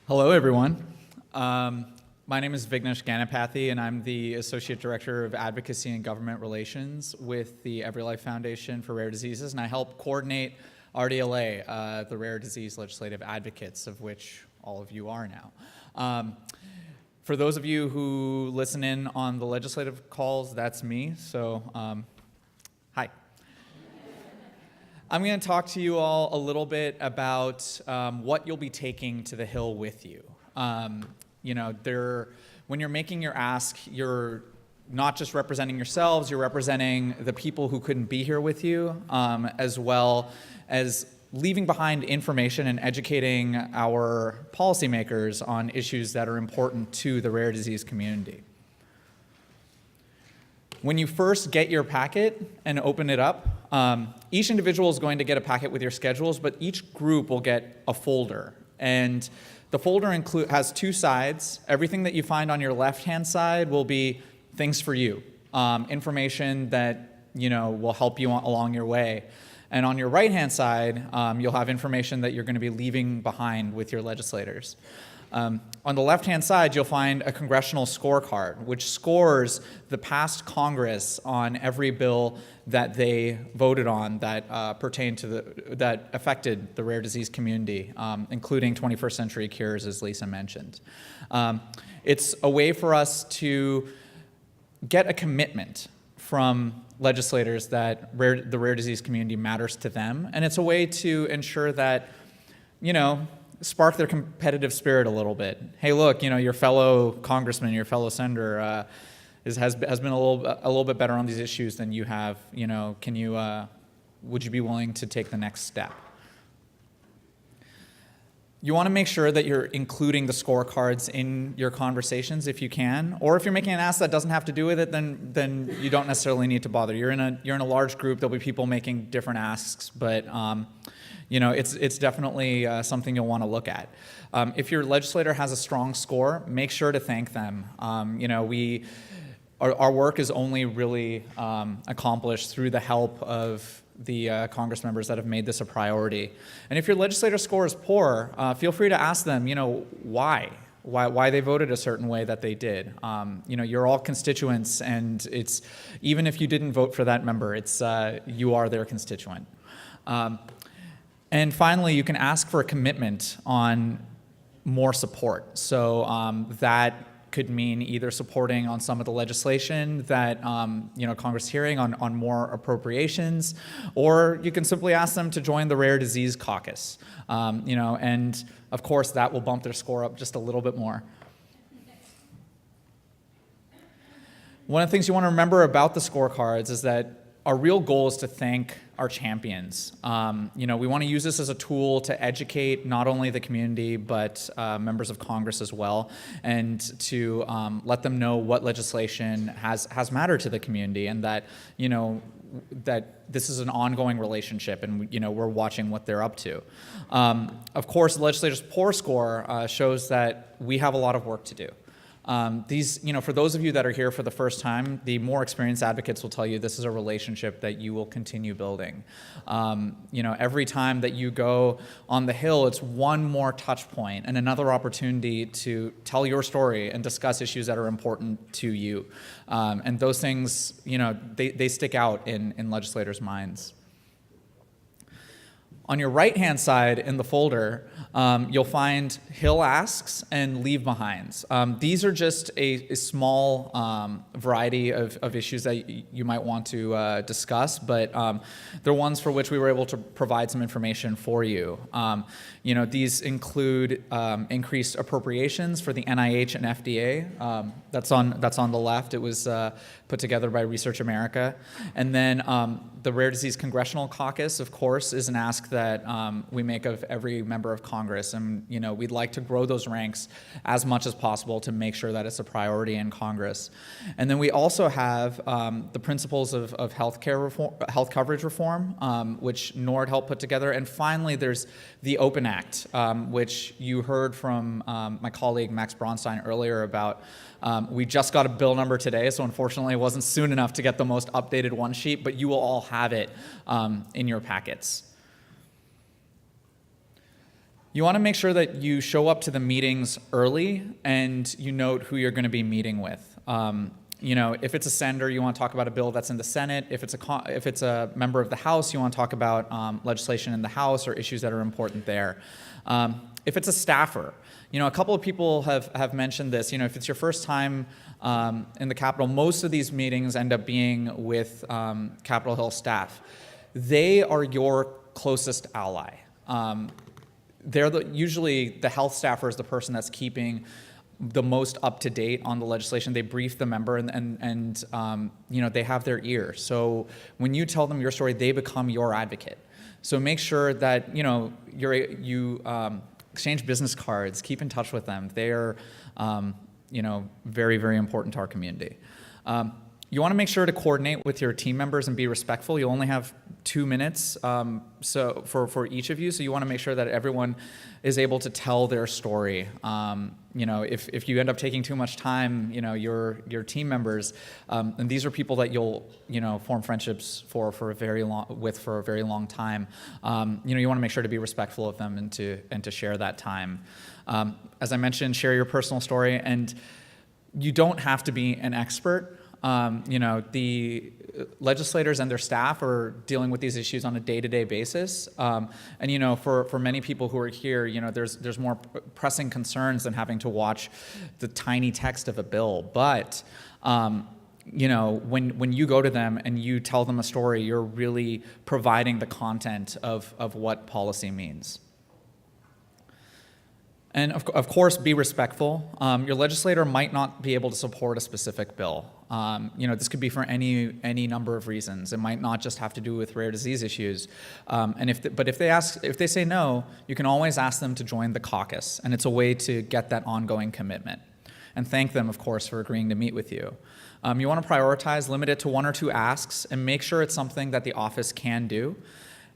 Hello, everyone. My name is Vignesh Ganapathy, and I'm the Associate Director of Advocacy and Government Relations with the EveryLife Foundation for Rare Diseases, and I help coordinate RDLA, the Rare Disease Legislative Advocates, of which all of you are now. For those of you who listen in on the legislative calls, that's me, so hi. I'm going to talk to you all a little bit about what you'll be taking to the Hill with you. When you're making your ask, you're not just representing yourselves, you're representing the people who couldn't be here with you, as well as leaving behind information and educating our policymakers on issues that are important to the rare disease community. When you first get your packet and open it up, each individual is going to get a packet with your schedules, but each group will get a folder. And the folder has two sides. Everything that you find on your left-hand side will be things for you, information that will help you along your way. And on your right-hand side, you'll have information that you're going to be leaving behind with your legislators. On the left-hand side, you'll find a congressional scorecard, which scores the past Congress on every bill that they voted on that pertained to that affected the rare disease community, including 21st century cures, as Lisa mentioned. It's a way for us to get a commitment from legislators that the rare disease community matters to them, and it's a way to ensure that, spark their competitive spirit a little bit. Hey, look, your fellow congressman, your fellow senator has been a little bit better on these issues than you have. Would you be willing to take the next step? You want to make sure that you're including the scorecards in your conversations if you can, or if you're making an ask that doesn't have to do with it, then you don't necessarily need to bother. You're in a large group. There'll be people making different asks, but it's definitely something you'll want to look at. If your legislator has a strong score, make sure to thank them. Our work is only really accomplished through the help of the Congress members that have made this a priority. And if your legislator score is poor, feel free to ask them, why they voted a certain way that they did. You're all constituents, and even if you didn't vote for that member, you are their constituent. And finally, you can ask for a commitment on more support. So that could mean either supporting on some of the legislation that Congress is hearing on more appropriations, or you can simply ask them to join the Rare Disease Caucus. And of course that will bump their score up just a little bit more. One of the things you want to remember about the scorecards is that our real goal is to thank our champions. We want to use this as a tool to educate not only the community, but members of Congress as well, and to let them know what legislation has mattered to the community, and that, that this is an ongoing relationship, and we're watching what they're up to. Of course, the legislator's poor score shows that we have a lot of work to do. For those of you that are here for the first time, the more experienced advocates will tell you this is a relationship that you will continue building. Every time that you go on the Hill, it's one more touch point and another opportunity to tell your story and discuss issues that are important to you. And those things, they stick out in legislators' minds. On your right-hand side in the folder, you'll find Hill Asks and Leave Behinds. These are just a small variety of issues that you might want to discuss, but they're ones for which we were able to provide some information for you. These include increased appropriations for the NIH and FDA. That's on the left. It was put together by Research America. And then the Rare Disease Congressional Caucus, of course, is an ask that we make of every member of Congress. And we'd like to grow those ranks as much as possible to make sure that it's a priority in Congress. And then we also have the principles of health coverage reform, which NORD helped put together. And finally, there's the Open Act, which you heard from my colleague Max Braunstein earlier about. We just got a bill number today, so unfortunately it wasn't soon enough to get the most updated one sheet, but you will all have it in your packets. You want to make sure that you show up to the meetings early and you note who you're going to be meeting with. If it's a senator, you want to talk about a bill that's in the Senate. If it's a member of the House, you want to talk about legislation in the House or issues that are important there. If it's a staffer, a couple of people have mentioned this. If it's your first time in the Capitol, most of these meetings end up being with Capitol Hill staff. They are your closest ally. Usually the health staffer is the person that's keeping the most up to date on the legislation. They brief the member and they have their ear. So when you tell them your story, they become your advocate. So make sure that you exchange business cards, keep in touch with them. They are very, very important to our community. You want to make sure to coordinate with your team members and be respectful. You only have 2 minutes for each of you, so you want to make sure that everyone is able to tell their story. If you end up taking too much time, your team members, and these are people that you'll form friendships for a very long time. You want to make sure to be respectful of them and to share that time. As I mentioned, share your personal story, and you don't have to be an expert. The legislators and their staff are dealing with these issues on a day-to-day basis. For many people who are here, there's more pressing concerns than having to watch the tiny text of a bill. But, when you go to them and you tell them a story, you're really providing the content of what policy means. And of course, be respectful. Your legislator might not be able to support a specific bill. This could be for any number of reasons. It might not just have to do with rare disease issues. But if they say no, you can always ask them to join the caucus, and it's a way to get that ongoing commitment. And thank them, of course, for agreeing to meet with you. You want to prioritize, limit it to 1 or 2 asks, and make sure it's something that the office can do.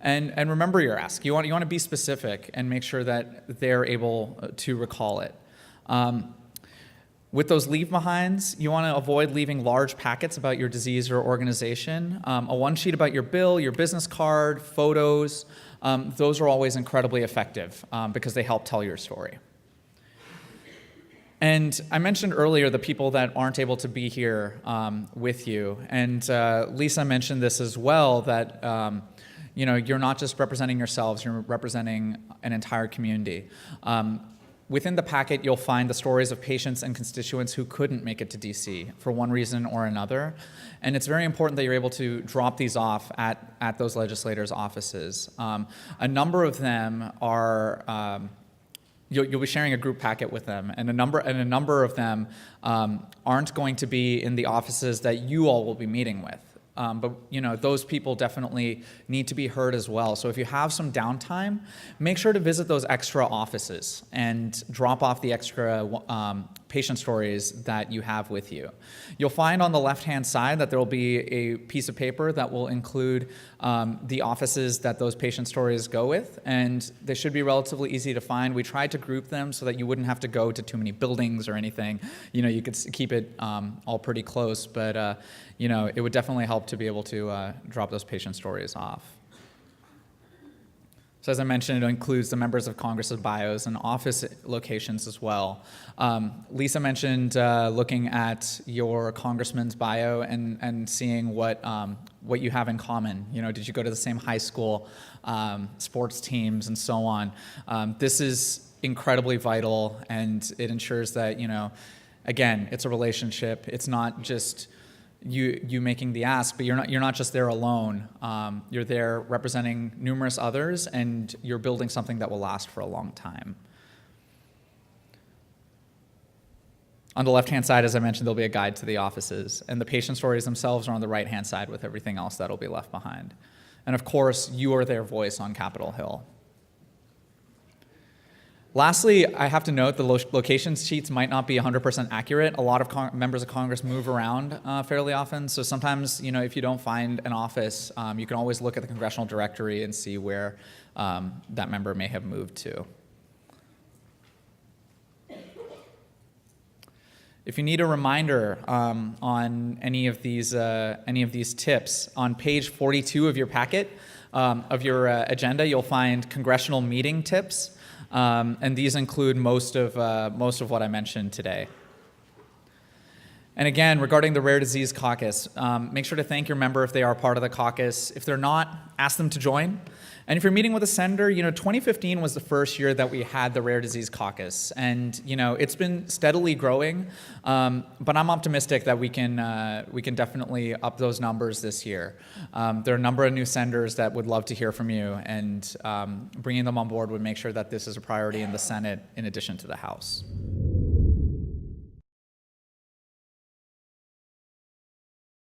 And remember your ask. You want to be specific and make sure that they're able to recall it. With those leave-behinds, you want to avoid leaving large packets about your disease or organization. A one-sheet about your bill, your business card, photos, those are always incredibly effective because they help tell your story. And I mentioned earlier the people that aren't able to be here with you. And Lisa mentioned this as well, that you're not just representing yourselves, you're representing an entire community. Within the packet, you'll find the stories of patients and constituents who couldn't make it to DC for one reason or another. And it's very important that you're able to drop these off at those legislators' offices. A number of them are, you'll be sharing a group packet with them, and a number of them aren't going to be in the offices that you all will be meeting with. But those people definitely need to be heard as well. So if you have some downtime, make sure to visit those extra offices and drop off the extra patient stories that you have with you. You'll find on the left-hand side that there will be a piece of paper that will include the offices that those patient stories go with, and they should be relatively easy to find. We tried to group them so that you wouldn't have to go to too many buildings or anything. You could keep it all pretty close, but it would definitely help to be able to drop those patient stories off. So as I mentioned, it includes the members of Congress's bios and office locations as well. Lisa mentioned looking at your congressman's bio and seeing what you have in common. Did you go to the same high school, sports teams, and so on? This is incredibly vital, and it ensures that, again, it's a relationship. It's not just you making the ask, but you're not just there alone. You're there representing numerous others, and you're building something that will last for a long time. On the left-hand side, as I mentioned, there'll be a guide to the offices, and the patient stories themselves are on the right-hand side with everything else that'll be left behind. And of course, you are their voice on Capitol Hill. Lastly, I have to note the location sheets might not be 100% accurate. A lot of members of Congress move around fairly often, so sometimes, if you don't find an office, you can always look at the Congressional directory and see where that member may have moved to. If you need a reminder on any of these tips, on page 42 of your packet, of your agenda, you'll find congressional meeting tips. And these include most of what I mentioned today. And again, regarding the Rare Disease Caucus, make sure to thank your member if they are part of the caucus. If they're not, ask them to join. And if you're meeting with a senator, 2015 was the first year that we had the Rare Disease Caucus. And, it's been steadily growing, but I'm optimistic that we can definitely up those numbers this year. There are a number of new senators that would love to hear from you, and bringing them on board would make sure that this is a priority in the Senate in addition to the House.